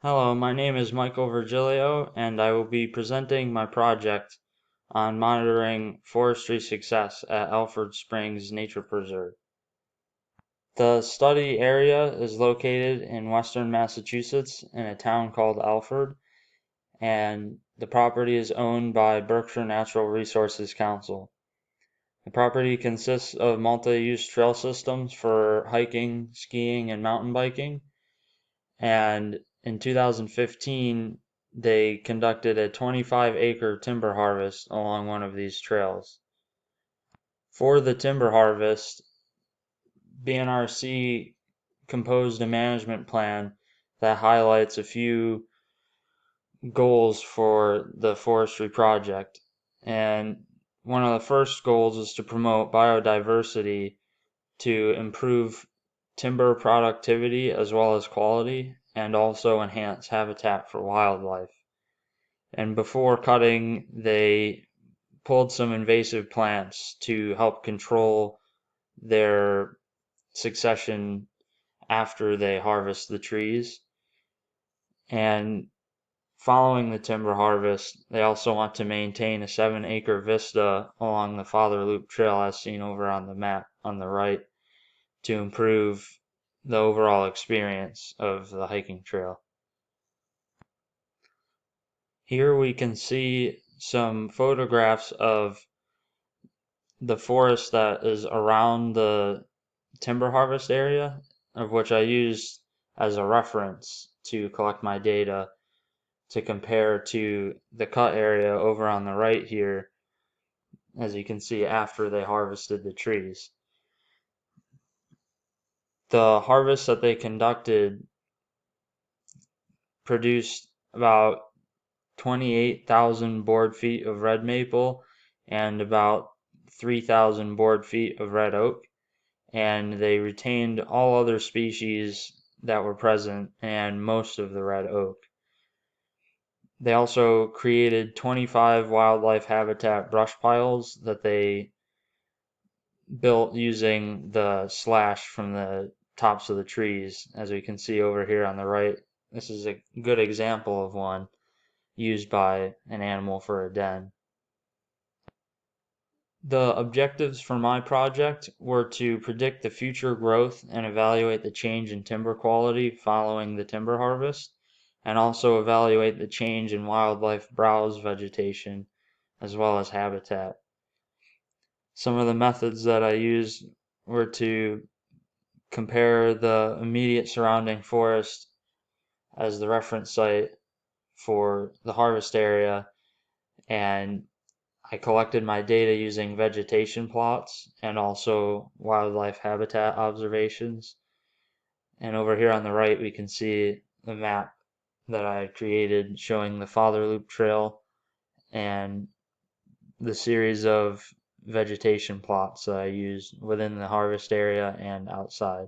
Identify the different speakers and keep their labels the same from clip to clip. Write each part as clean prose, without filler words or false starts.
Speaker 1: Hello, my name is Michael Virgilio, and I will be presenting my project on monitoring forestry success at Alford Springs Nature Preserve. The study area is located in western Massachusetts in a town called Alford, and the property is owned by Berkshire Natural Resources Council. The property consists of multi-use trail systems for hiking, skiing, and mountain biking. And in 2015, they conducted a 25-acre timber harvest along one of these trails. For the timber harvest, BNRC composed a management plan that highlights a few goals for the forestry project. And one of the first goals is to promote biodiversity to improve timber productivity as well as quality, and also enhance habitat for wildlife. And before cutting, they pulled some invasive plants to help control their succession after they harvest the trees. And following the timber harvest, they also want to maintain a 7-acre vista along the Father Loop Trail as seen over on the map on the right to improve the overall experience of the hiking trail. Here we can see some photographs of the forest that is around the timber harvest area, of which I used as a reference to collect my data to compare to the cut area over on the right here, as you can see after they harvested the trees. The harvest that they conducted produced about 28,000 board feet of red maple and about 3,000 board feet of red oak, and they retained all other species that were present and most of the red oak. They also created 25 wildlife habitat brush piles that they built using the slash from the tops of the trees, as we can see over here on the right. This is a good example of one used by an animal for a den. The objectives for my project were to predict the future growth and evaluate the change in timber quality following the timber harvest, and also evaluate the change in wildlife browse vegetation as well as habitat. Some of the methods that I used were to compare the immediate surrounding forest as the reference site for the harvest area, and I collected my data using vegetation plots and also wildlife habitat observations. And over here on the right, we can see the map that I created showing the Father Loop Trail and the series of vegetation plots that I used within the harvest area and outside.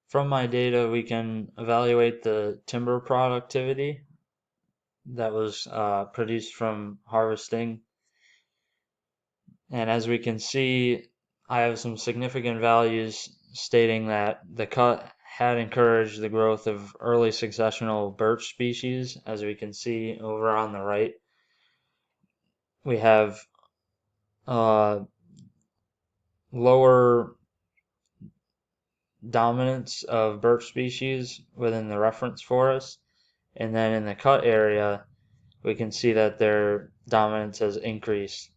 Speaker 1: From my data, we can evaluate the timber productivity that was produced from harvesting. And as we can see, I have some significant values stating that the cut had encouraged the growth of early successional birch species. As we can see over on the right, we have lower dominance of birch species within the reference forest. And then in the cut area, we can see that their dominance has increased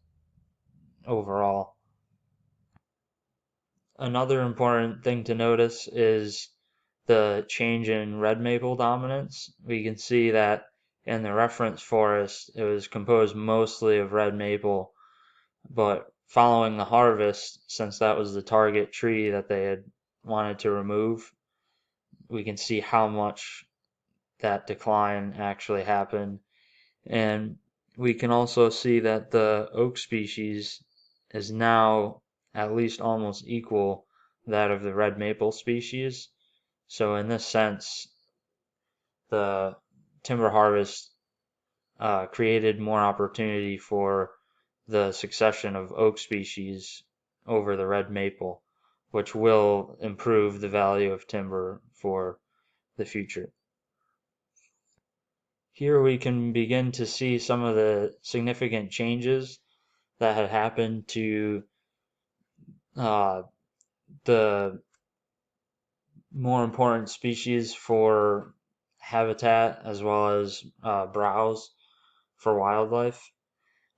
Speaker 1: overall. Another important thing to notice is the change in red maple dominance. We can see that in the reference forest, it was composed mostly of red maple, but following the harvest, since that was the target tree that they had wanted to remove, we can see how much that decline actually happened. And we can also see that the oak species is now at least almost equal that of the red maple species. So in this sense, the timber harvest created more opportunity for the succession of oak species over the red maple. which will improve the value of timber for the future. Here we can begin to see some of the significant changes that had happened to the more important species for habitat as well as browse for wildlife.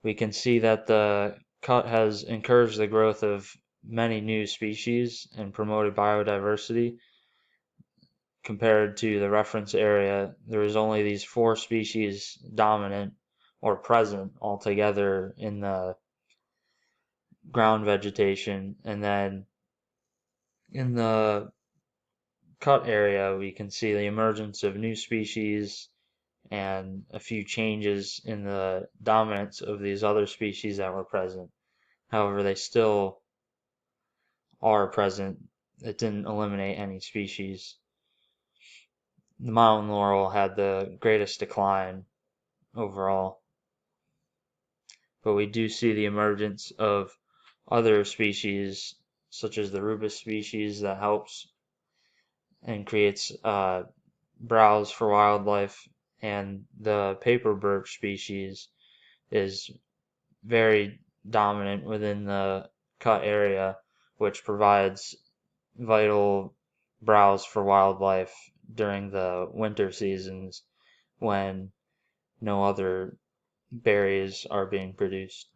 Speaker 1: We can see that the cut has encouraged the growth of many new species and promoted biodiversity. Compared to the reference area, there was only these 4 species dominant or present altogether in the ground vegetation, and then in the cut area we can see the emergence of new species and a few changes in the dominance of these other species that were present. However, they still are present. It didn't eliminate any species. The mountain laurel had the greatest decline overall, but we do see the emergence of other species such as the Rubus species that helps and creates browse for wildlife, and the paper birch species is very dominant within the cut area, which provides vital browse for wildlife during the winter seasons when no other berries are being produced.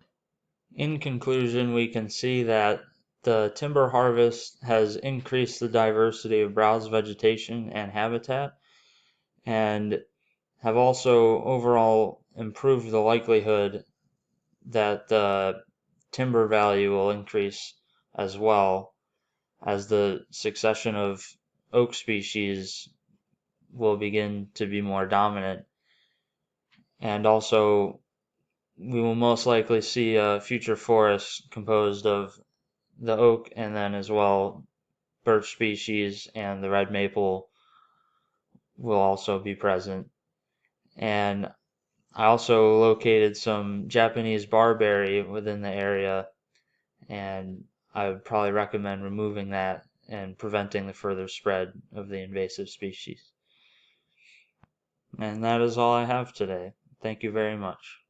Speaker 1: In conclusion, we can see that the timber harvest has increased the diversity of browse vegetation and habitat, and have also overall improved the likelihood that the timber value will increase as well, as the succession of oak species will begin to be more dominant. And also, we will most likely see a future forest composed of the oak and then as well birch species, and the red maple will also be present. And I also located some Japanese barberry within the area, and I would probably recommend removing that and preventing the further spread of the invasive species. And that is all I have today. Thank you very much.